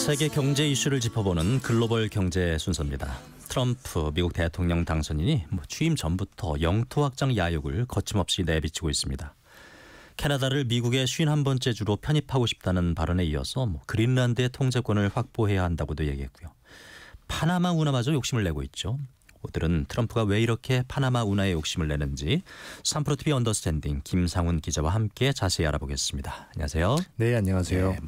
세계 경제 이슈를 짚어보는 글로벌 경제 순서입니다. 트럼프 미국 대통령 당선인이 취임 전부터 영토 확장 야욕을 거침없이 내비치고 있습니다. 캐나다를 미국의 51번째 주로 편입하고 싶다는 발언에 이어서 그린란드의 통제권을 확보해야 한다고도 얘기했고요. 파나마 운하마저 욕심을 내고 있죠. 오늘은 트럼프가 왜 이렇게 파나마 운하에 욕심을 내는지 3프로TV 언더스탠딩 김상훈 기자와 함께 자세히 알아보겠습니다. 안녕하세요. 네, 안녕하세요. 네,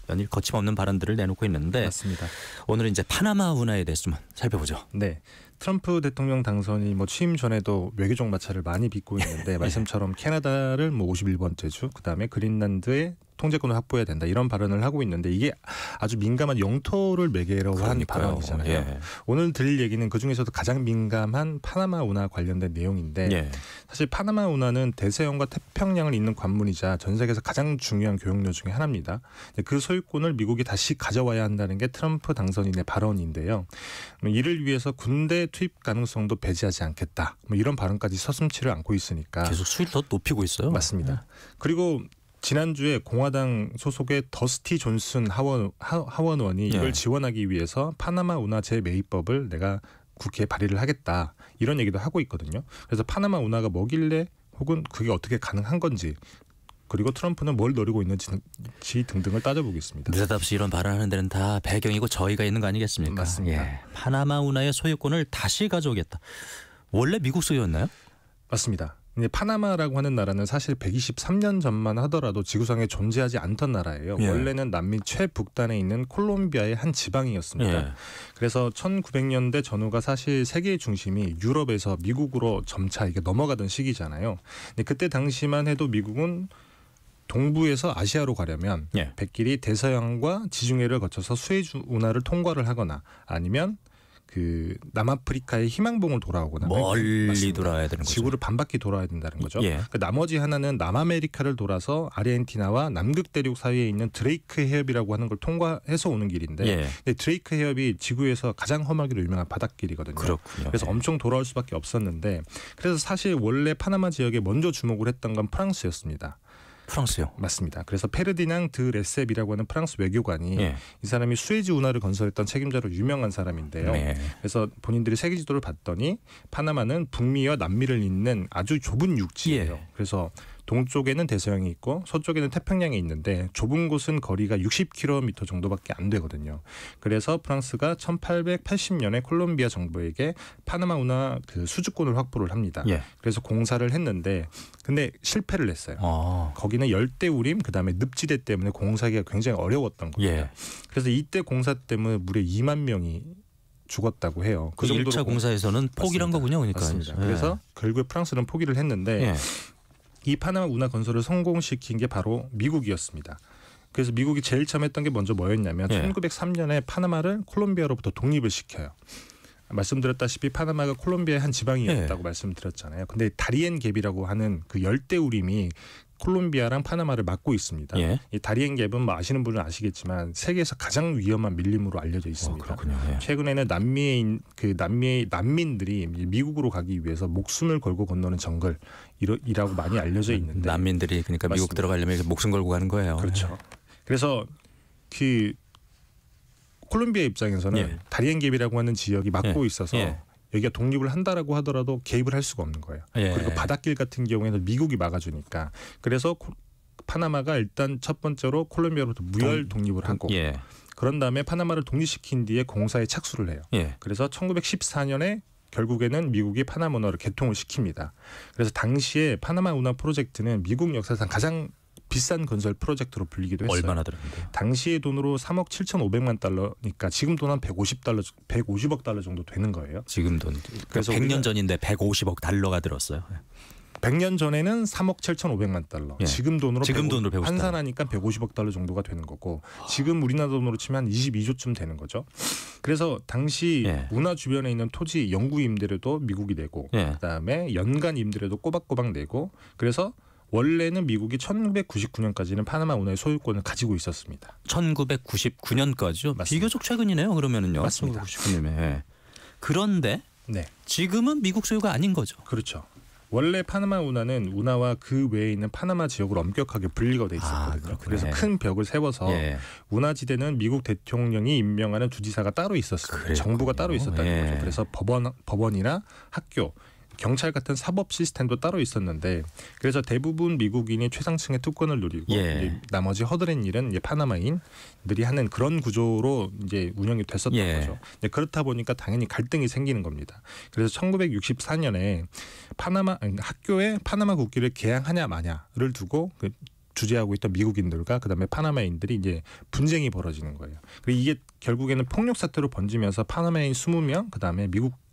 연일 거침없는 발언들을 내놓고 있는데 맞습니다. 오늘은 이제 파나마 운하에 대해서 좀 살펴보죠. 네, 트럼프 대통령 당선이 취임 전에도 외교적 마찰을 많이 빚고 있는데 말씀처럼 캐나다를 51번째 주, 그다음에 그린란드의 통제권을 확보해야 된다 이런 발언을 하고 있는데 이게 아주 민감한 영토를 매개로 한 발언이잖아요. 예. 오늘 드릴 얘기는 그중에서도 가장 민감한 파나마 운하 관련된 내용인데 예. 사실 파나마 운하는 대서양과 태평양을 잇는 관문이자 전 세계에서 가장 중요한 교역로 중에 하나입니다. 그 소유권을 미국이 다시 가져와야 한다는 게 트럼프 당선인의 발언인데요. 이를 위해서 군대 투입 가능성도 배제하지 않겠다. 이런 발언까지 서슴치를 않고 있으니까 계속 수위를 더 높이고 있어요. 맞습니다. 그리고 지난주에 공화당 소속의 더스티 존슨 하원의원이 이걸 지원하기 위해서 파나마 운하 재매입법을 내가 국회에 발의를 하겠다 이런 얘기도 하고 있거든요. 그래서 파나마 운하가 뭐길래 혹은 그게 어떻게 가능한 건지 그리고 트럼프는 뭘 노리고 있는지 등등을 따져보겠습니다. 느닷없이 이런 발언하는 데는 다 배경이고 저희가 있는 거 아니겠습니까? 맞습니다. 예. 파나마 운하의 소유권을 다시 가져오겠다. 원래 미국 소유였나요? 맞습니다. 파나마라고 하는 나라는 사실 123년 전만 하더라도 지구상에 존재하지 않던 나라예요. 예. 원래는 남미 최북단에 있는 콜롬비아의 한 지방이었습니다. 예. 그래서 1900년대 전후가 사실 세계의 중심이 유럽에서 미국으로 점차 이게 넘어가던 시기잖아요. 근데 그때 당시만 해도 미국은 동부에서 아시아로 가려면 백길이 대서양과 지중해를 거쳐서 수에즈 운하를 통과를 하거나 아니면 그 남아프리카의 희망봉을 돌아오거나 멀리 돌아야 되는 거죠. 지구를 반바퀴 돌아야 된다는 거죠. 예. 그 나머지 하나는 남아메리카를 돌아서 아르헨티나와 남극 대륙 사이에 있는 드레이크 해협이라고 하는 걸 통과해서 오는 길인데 근데 드레이크 해협이 지구에서 가장 험하기로 유명한 바닷길이거든요. 그렇군요. 그래서 엄청 돌아올 수밖에 없었는데 그래서 사실 원래 파나마 지역에 먼저 주목을 했던 건 프랑스였습니다. 프랑스요? 맞습니다. 그래서 페르디낭 드 레셉이라고 하는 프랑스 외교관이 이 사람이 수에즈 운하를 건설했던 책임자로 유명한 사람인데요. 그래서 본인들이 세계 지도를 봤더니 파나마는 북미와 남미를 잇는 아주 좁은 육지예요. 그래서 동쪽에는 대서양이 있고 서쪽에는 태평양이 있는데 좁은 곳은 거리가 60km 정도밖에 안 되거든요. 그래서 프랑스가 1880년에 콜롬비아 정부에게 파나마 운하 그 수주권을 확보를 합니다. 그래서 공사를 했는데 근데 실패를 했어요. 거기는 열대우림 그다음에 늪지대 때문에 공사하기가 굉장히 어려웠던 겁니다. 그래서 이때 공사 때문에 무려 2만 명이 죽었다고 해요. 그 1차 공사에서는 포기를 한 거군요. 그러니까. 맞습니다. 그래서 결국에 프랑스는 포기를 했는데 이 파나마 운하 건설을 성공시킨 게 바로 미국이었습니다. 그래서 미국이 제일 처음 했던 게 먼저 뭐였냐면 1903년에 파나마를 콜롬비아로부터 독립을 시켜요. 말씀드렸다시피 파나마가 콜롬비아의 한 지방이었다고 말씀드렸잖아요. 근데 다리엔 갭이라고 하는 그 열대우림이 콜롬비아랑 파나마를 막고 있습니다. 이 다리엔 갭은 아시는 분은 아시겠지만 세계에서 가장 위험한 밀림으로 알려져 있습니다. 최근에는 남미의 난민들이 미국으로 가기 위해서 목숨을 걸고 건너는 정글이라고 많이 알려져 있는데 난민들이 그러니까 맞습니다. 미국 들어가려면 목숨 걸고 가는 거예요. 그렇죠. 그래서 그 콜롬비아 입장에서는 다리엔 갭이라고 하는 지역이 막고 있어서 여기가 독립을 한다라고 하더라도 개입을 할 수가 없는 거예요. 그리고 바닷길 같은 경우에는 미국이 막아주니까 그래서 파나마가 일단 첫 번째로 콜롬비아로부터 무혈 독립을 하고 그런 다음에 파나마를 독립시킨 뒤에 공사에 착수를 해요. 그래서 1914년에 결국에는 미국이 파나마 운하를 개통을 시킵니다. 그래서 당시에 파나마 운하 프로젝트는 미국 역사상 가장 비싼 건설 프로젝트로 불리기도 했어요. 얼마나 들었는데요? 당시의 돈으로 3억 7,500만 달러니까 지금 돈 한 150억 달러 정도 되는 거예요. 지금 돈. 그래서 100년 전인데 150억 달러가 들었어요. 100년 전에는 3억 7,500만 달러. 지금 돈으로 환산하니까 150억 달러 정도가 되는 거고 지금 우리나라 돈으로 치면 한 22조쯤 되는 거죠. 그래서 당시 운하 주변에 있는 토지 영구 임대료도 미국이 내고 그다음에 연간 임대료도 꼬박꼬박 내고 그래서 원래는 미국이 1999년까지는 파나마 운하의 소유권을 가지고 있었습니다. 1999년까지요? 맞습니다. 비교적 최근이네요. 그러면은요. 맞습니다. 1999년에. 그런데 지금은 미국 소유가 아닌 거죠. 그렇죠. 원래 파나마 운하는 운하와 그 외에 있는 파나마 지역으로 엄격하게 분리가 돼 있었거든요. 그래서 큰 벽을 세워서 운하지대는 미국 대통령이 임명하는 주지사가 따로 있었어요. 정부가 따로 있었다는 거죠. 그래서 법원이나 학교, 경찰 같은 사법 시스템도 따로 있었는데 그래서 대부분 미국인이 최상층의 특권을 누리고 이제 나머지 허드렛 일은 이제 파나마인들이 하는 그런 구조로 이제 운영이 됐었던 거죠. 그렇다 보니까 당연히 갈등이 생기는 겁니다. 그래서 1964년에 학교에 파나마 국기를 개양하냐 마냐를 두고 주재하고 있던 미국인들과 그다음에 파나마인들이 이제 분쟁이 벌어지는 거예요. 그리고 이게 결국에는 폭력 사태로 번지면서 파나마인 20명 그다음에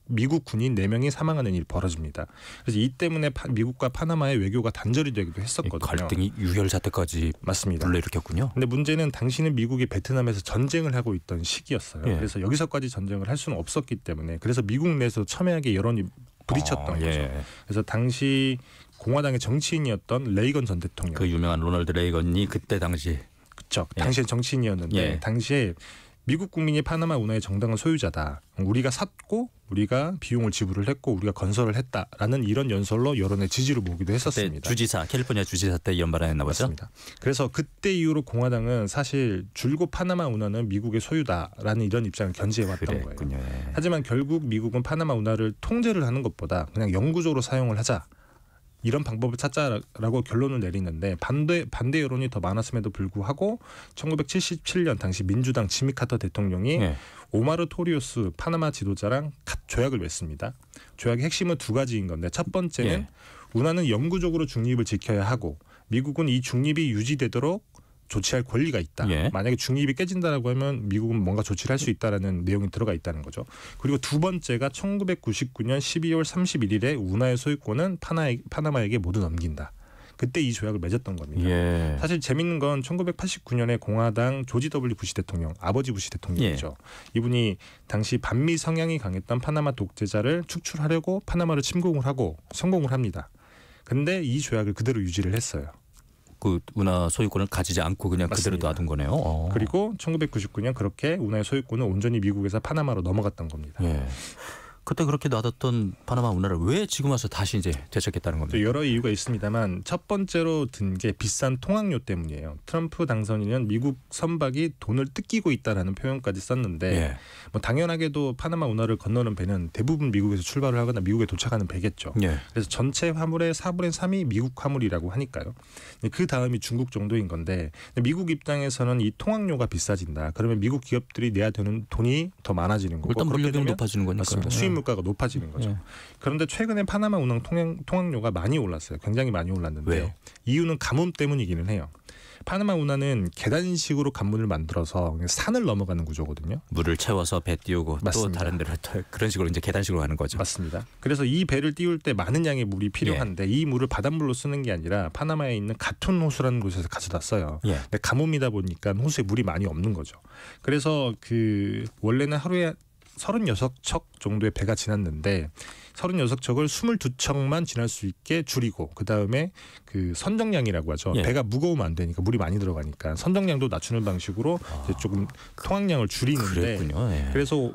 미국 군인 4명이 사망하는 일이 벌어집니다. 그래서 이 때문에 미국과 파나마의 외교가 단절이 되기도 했었거든요. 갈등이 유혈 사태까지 맞습니다. 불러일으켰군요. 근데 문제는 당시는 미국이 베트남에서 전쟁을 하고 있던 시기였어요. 그래서 여기서까지 전쟁을 할 수는 없었기 때문에 그래서 미국 내에서 첨예하게 여론이 부딪혔던 거죠. 그래서 당시 공화당의 정치인이었던 레이건 전 대통령. 그 유명한 로널드 레이건이 그때 당시 그렇죠. 당시에 정치인이었는데 당시에 미국 국민이 파나마 운하의 정당한 소유자다. 우리가 샀고 우리가 비용을 지불을 했고 우리가 건설을 했다라는 이런 연설로 여론의 지지를 모으기도 했었습니다. 주지사 캘리포니아 주지사 때 이런 발언했나 보죠. 맞습니다. 그래서 그때 이후로 공화당은 사실 줄곧 파나마 운하는 미국의 소유다라는 이런 입장을 견지해왔던 거예요. 하지만 결국 미국은 파나마 운하를 통제를 하는 것보다 그냥 영구적으로 사용을 하자. 이런 방법을 찾자라고 결론을 내리는데 반대 여론이 더 많았음에도 불구하고 1977년 당시 민주당 지미 카터 대통령이 오마르 토리오스 파나마 지도자랑 조약을 맺습니다. 조약의 핵심은 2가지인 건데 첫 번째는 운하는 영구적으로 중립을 지켜야 하고 미국은 이 중립이 유지되도록 조치할 권리가 있다. 만약에 중립이 깨진다라고 하면 미국은 뭔가 조치를 할 수 있다라는 내용이 들어가 있다는 거죠. 그리고 2번째가 1999년 12월 31일에 운하의 소유권은 파나마에게 모두 넘긴다. 그때 이 조약을 맺었던 겁니다. 사실 재밌는 건 1989년에 공화당 조지 W 부시 대통령, 아버지 부시 대통령이죠. 이분이 당시 반미 성향이 강했던 파나마 독재자를 축출하려고 파나마를 침공을 하고 성공을 합니다. 근데 이 조약을 그대로 유지를 했어요. 그 운하 소유권을 가지지 않고 그냥 그대로 놔둔 거네요. 그리고 1999년 그렇게 운하의 소유권은 온전히 미국에서 파나마로 넘어갔던 겁니다. 그때 그렇게 놔뒀던 파나마 운하를 왜 지금 와서 다시 이제 되찾겠다는 겁니다. 여러 이유가 있습니다만 첫 번째로 든 게 비싼 통학료 때문이에요. 트럼프 당선인은 미국 선박이 돈을 뜯기고 있다라는 표현까지 썼는데 뭐 당연하게도 파나마 운하를 건너는 배는 대부분 미국에서 출발을 하거나 미국에 도착하는 배겠죠. 그래서 전체 화물의 4분의 3이 미국 화물이라고 하니까요. 그 다음이 중국 정도인 건데 미국 입장에서는 이 통학료가 비싸진다. 그러면 미국 기업들이 내야 되는 돈이 더 많아지는 거고 일단 물류비는 높아지는 거니까. 맞습니다. 수입 물가가 높아지는 거죠. 그런데 최근에 파나마 운항 통학료가 많이 올랐어요. 굉장히 많이 올랐는데 왜요? 이유는 가뭄 때문이기는 해요. 파나마 운하는 계단식으로 관문을 만들어서 산을 넘어가는 구조거든요. 물을 채워서 배 띄우고 맞습니다. 또 다른 데로 그런 식으로 이제 계단식으로 가는 거죠. 맞습니다. 그래서 이 배를 띄울 때 많은 양의 물이 필요한데 이 물을 바닷물로 쓰는 게 아니라 파나마에 있는 가툰 호수라는 곳에서 가져다 써요. 근데 가뭄이다 보니까 호수에 물이 많이 없는 거죠. 그래서 원래는 하루에 36척 정도의 배가 지났는데 36척을 22척만 지날 수 있게 줄이고 그다음에 그 선정량이라고 하죠. 배가 무거우면 안 되니까 물이 많이 들어가니까 선정량도 낮추는 방식으로 이제 조금 통항량을 줄이는데 그래서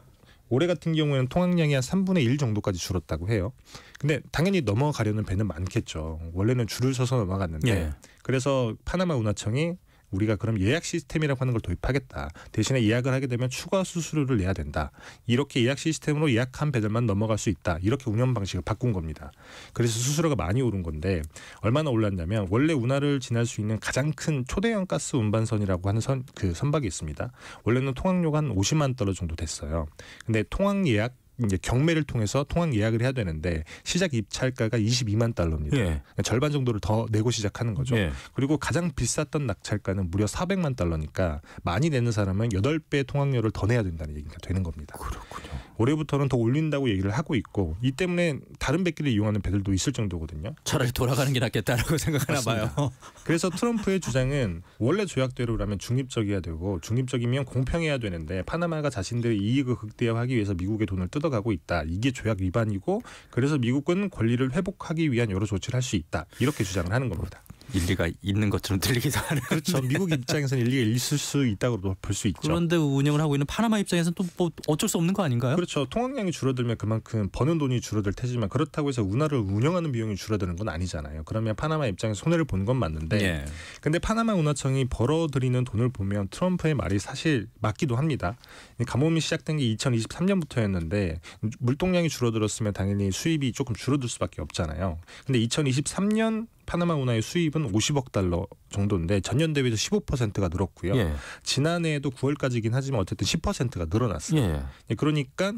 올해 같은 경우에는 통항량이 한 3분의 1 정도까지 줄었다고 해요. 근데 당연히 넘어가려는 배는 많겠죠. 원래는 줄을 서서 넘어갔는데 그래서 파나마 운하청이 우리가 그럼 예약 시스템이라고 하는 걸 도입하겠다. 대신에 예약을 하게 되면 추가 수수료를 내야 된다. 이렇게 예약 시스템으로 예약한 배들만 넘어갈 수 있다. 이렇게 운영 방식을 바꾼 겁니다. 그래서 수수료가 많이 오른 건데 얼마나 올랐냐면 원래 운하를 지날 수 있는 가장 큰 초대형 가스 운반선이라고 하는 선박이 있습니다. 원래는 통학료가 한 $500,000 정도 됐어요. 근데 통학 예약 이제 경매를 통해서 통학 예약을 해야 되는데 시작 입찰가가 $220,000,000입니다. 절반 정도를 더 내고 시작하는 거죠. 그리고 가장 비쌌던 낙찰가는 무려 $400,000,000니까 많이 내는 사람은 8배 통학료를 더 내야 된다는 얘기가 되는 겁니다. 그렇군요. 올해부터는 더 올린다고 얘기를 하고 있고 이 때문에 다른 배길을 이용하는 배들도 있을 정도거든요. 차라리 돌아가는 게 낫겠다라고 생각하나 봐요. 그래서 트럼프의 주장은 원래 조약대로라면 중립적이어야 되고 중립적이면 공평해야 되는데 파나마가 자신들의 이익을 극대화하기 위해서 미국의 돈을 뜯어가고 있다. 이게 조약 위반이고 그래서 미국은 권리를 회복하기 위한 여러 조치를 할 수 있다. 이렇게 주장을 하는 겁니다. 일리가 있는 것처럼 들리기도 하는. 그렇죠. 미국 입장에서는 일리가 있을 수 있다고 볼 수 있죠. 그런데 운영을 하고 있는 파나마 입장에서는 또 뭐 어쩔 수 없는 거 아닌가요? 그렇죠. 통행량이 줄어들면 그만큼 버는 돈이 줄어들 테지만 그렇다고 해서 운하를 운영하는 비용이 줄어드는 건 아니잖아요. 그러면 파나마 입장에서 손해를 본 건 맞는데 근데 파나마 운하청이 벌어들이는 돈을 보면 트럼프의 말이 사실 맞기도 합니다. 가뭄이 시작된 게 2023년부터였는데 물동량이 줄어들었으면 당연히 수입이 조금 줄어들 수밖에 없잖아요. 근데 2023년 파나마 운하의 수입은 50억 달러 정도인데 전년 대비해서 15%가 늘었고요. 지난해에도 9월까지긴 하지만 어쨌든 10%가 늘어났어요. 그러니까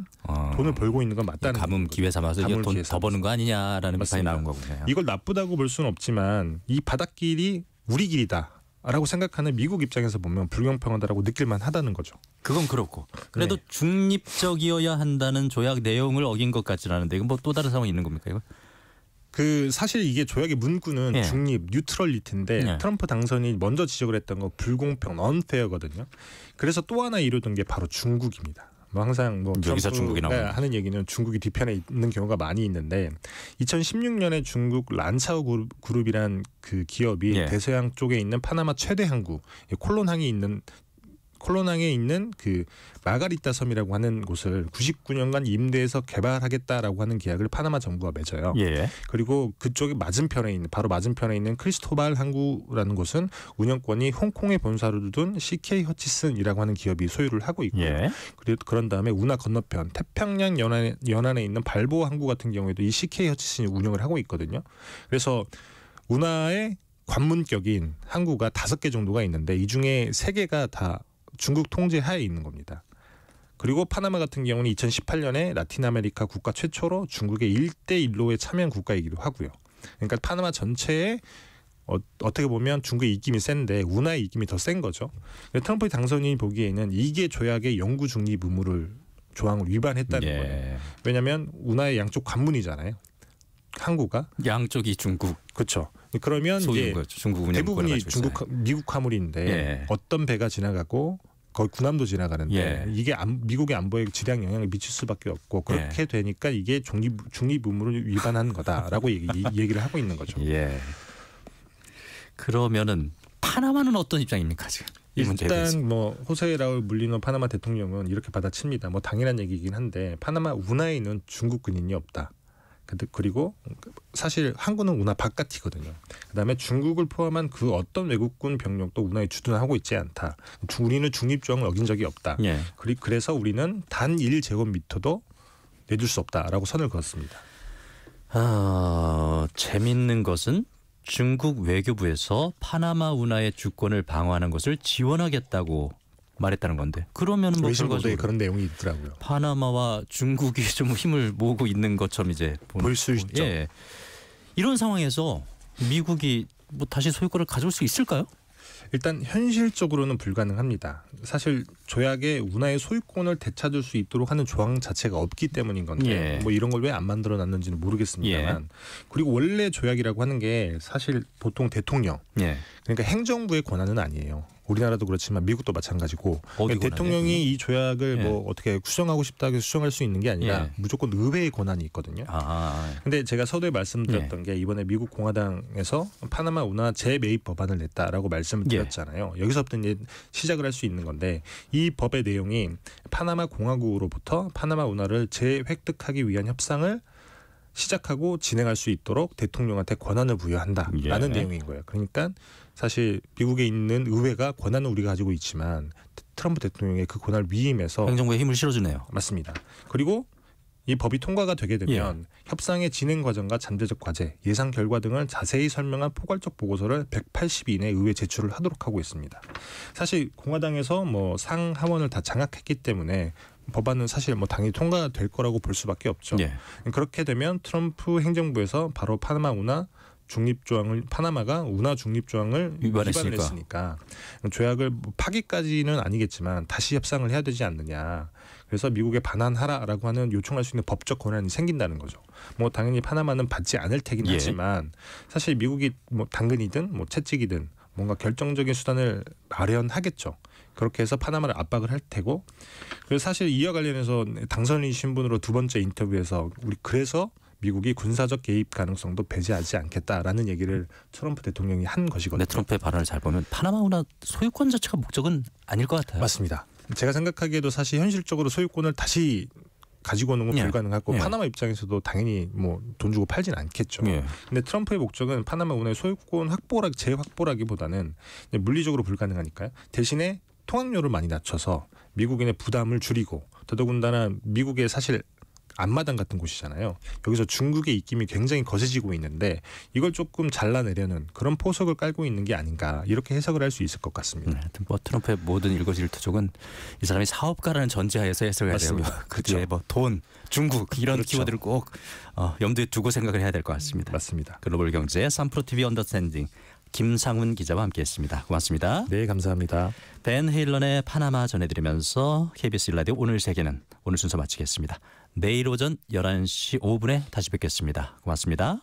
돈을 벌고 있는 건 맞다는 가뭄 기회 삼아서 돈 더 버는 거 아니냐라는 비판이 나온 거군요. 이걸 나쁘다고 볼 수는 없지만 이 바닷길이 우리 길이다. 라고 생각하는 미국 입장에서 보면 불공평하다라고 느낄만 하다는 거죠. 그건 그렇고 그래도 중립적이어야 한다는 조약 내용을 어긴 것 같지는 않은데 이건 뭐 또 다른 상황이 있는 겁니까 이거? 사실 이게 조약의 문구는 중립, 뉴트럴리티인데 트럼프 당선이 먼저 지적을 했던 거 불공평, unfair거든요. 그래서 또 하나 이루던 게 바로 중국입니다. 항상 뭐 여기서 중국이 나오는 하는 얘기는 중국이 뒤편에 있는 경우가 많이 있는데 2016년에 중국 란차오 그룹이란 그 기업이 대서양 쪽에 있는 파나마 최대 항구 콜론항에 있는 그 마가리타 섬이라고 하는 곳을 99년간 임대해서 개발하겠다라고 하는 계약을 파나마 정부가 맺어요. 그리고 그쪽에 바로 맞은편에 있는 크리스토발 항구라는 곳은 운영권이 홍콩에 본사를 둔 CK 허치슨이라고 하는 기업이 소유를 하고 있고요. 그런 다음에 운하 건너편 태평양 연안에 있는 발보아 항구 같은 경우에도 이 CK 허치슨이 운영을 하고 있거든요. 그래서 운하의 관문격인 항구가 5개 정도가 있는데 이 중에 3개가 다 중국 통제 하에 있는 겁니다. 그리고 파나마 같은 경우는 2018년에 라틴 아메리카 국가 최초로 중국의 1대1로에 참여한 국가이기도 하고요. 그러니까 파나마 전체에 어떻게 보면 중국의 입김이 센데 운하의 입김이 더 센 거죠. 트럼프 당선인이 보기에는 이게 조약의 영구 중립 의무를 조항을 위반했다는 거예요. 왜냐하면 운하의 양쪽 관문이잖아요. 항구가 양쪽이 중국. 그렇죠. 그러면 이제 대부분이 미국 화물인데 어떤 배가 지나가고 거의 구남도 지나가는데 이게 미국의 안보에 지대한 영향을 미칠 수밖에 없고 그렇게 되니까 이게 중립 의무를 위반한 거다라고 얘기를 하고 있는 거죠. 그러면은 파나마는 어떤 입장입니까 지금? 일단 뭐 호세 라울 물리노 파나마 대통령은 이렇게 받아칩니다. 뭐 당연한 얘기긴 한데 파나마 운하에 있는 중국 군인이 없다. 그리고 사실 항구는 운하 바깥이거든요. 그다음에 중국을 포함한 그 어떤 외국군 병력도 운하에 주둔하고 있지 않다. 우리는 중립조항을 어긴 적이 없다. 그래서 우리는 단 1제곱미터도 내줄 수 없다라고 선을 그었습니다. 재밌는 것은 중국 외교부에서 파나마 운하의 주권을 방어하는 것을 지원하겠다고 말했다는 건데 그러면은 뭐 외신보도에 그런 내용이 있더라고요. 파나마와 중국이 좀 힘을 모으고 있는 것처럼 이제 볼 수 있죠. 이런 상황에서 미국이 뭐 다시 소유권을 가져올 수 있을까요? 일단 현실적으로는 불가능합니다. 사실 조약에 운하의 소유권을 되찾을 수 있도록 하는 조항 자체가 없기 때문인 건데 뭐 이런 걸 왜 안 만들어놨는지는 모르겠습니다만 그리고 원래 조약이라고 하는 게 사실 보통 대통령 그러니까 행정부의 권한은 아니에요. 우리나라도 그렇지만 미국도 마찬가지고 그러니까 대통령이 이 조약을 뭐 어떻게 수정하고 싶다고 해서 수정할 수 있는 게 아니라 무조건 의회의 권한이 있거든요. 근데 제가 서두에 말씀드렸던 게 이번에 미국 공화당에서 파나마 운하 재매입 법안을 냈다라고 말씀을 드렸잖아요. 여기서부터 이제 시작을 할 수 있는 건데 이 법의 내용이 파나마 공화국으로부터 파나마 운하를 재획득하기 위한 협상을 시작하고 진행할 수 있도록 대통령한테 권한을 부여한다라는 내용인 거예요. 그러니까 사실 미국에 있는 의회가 권한은 우리가 가지고 있지만 트럼프 대통령의 그 권한을 위임해서 행정부에 힘을 실어주네요. 맞습니다. 그리고 이 법이 통과가 되게 되면 협상의 진행 과정과 잠재적 과제, 예상 결과 등을 자세히 설명한 포괄적 보고서를 180일 이내에 의회에 제출을 하도록 하고 있습니다. 사실 공화당에서 뭐 상하원을 다 장악했기 때문에 법안은 사실 뭐 당연히 통과될 거라고 볼 수밖에 없죠. 그렇게 되면 트럼프 행정부에서 바로 파나마 운하 중립조항을 파나마가 운하 중립조항을 위반을 했으니까 조약을 파기까지는 아니겠지만 다시 협상을 해야 되지 않느냐. 그래서 미국에 반환하라라고 하는 요청할 수 있는 법적 권한이 생긴다는 거죠. 뭐 당연히 파나마는 받지 않을 테긴 하지만 사실 미국이 뭐 당근이든 뭐 채찍이든 뭔가 결정적인 수단을 마련하겠죠. 그렇게 해서 파나마를 압박을 할 테고 그래서 사실 이와 관련해서 당선인 신분으로 두 번째 인터뷰에서 우리 그래서 미국이 군사적 개입 가능성도 배제하지 않겠다라는 얘기를 트럼프 대통령이 한 것이거든요. 네, 트럼프의 발언을 잘 보면 파나마 운하 소유권 자체가 목적은 아닐 것 같아요. 맞습니다. 제가 생각하기에도 사실 현실적으로 소유권을 다시 가지고 오는 건 불가능하고 파나마 입장에서도 당연히 뭐 돈 주고 팔진 않겠죠. 근데 트럼프의 목적은 파나마 운하의 소유권 재확보라기보다는 물리적으로 불가능하니까요. 대신에 통학료를 많이 낮춰서 미국인의 부담을 줄이고 더더군다나 미국의 사실 앞마당 같은 곳이잖아요. 여기서 중국의 입김이 굉장히 거세지고 있는데 이걸 조금 잘라내려는 그런 포석을 깔고 있는 게 아닌가 이렇게 해석을 할 수 있을 것 같습니다. 뭐 트럼프의 모든 일거지일투족은 이 사람이 사업가라는 전제하에서 해석을 해야 되고요. 그 뒤에 뭐 돈, 중국 이런 키워드를 꼭 염두에 두고 생각을 해야 될 것 같습니다. 맞습니다. 글로벌 경제 삼프로 TV 언더스탠딩 김상훈 기자와 함께했습니다. 고맙습니다. 네, 감사합니다. 벤 헤일런의 파나마 전해드리면서 KBS 일라디오 오늘 세계는 오늘 순서 마치겠습니다. 내일 오전 11시 5분에 다시 뵙겠습니다. 고맙습니다.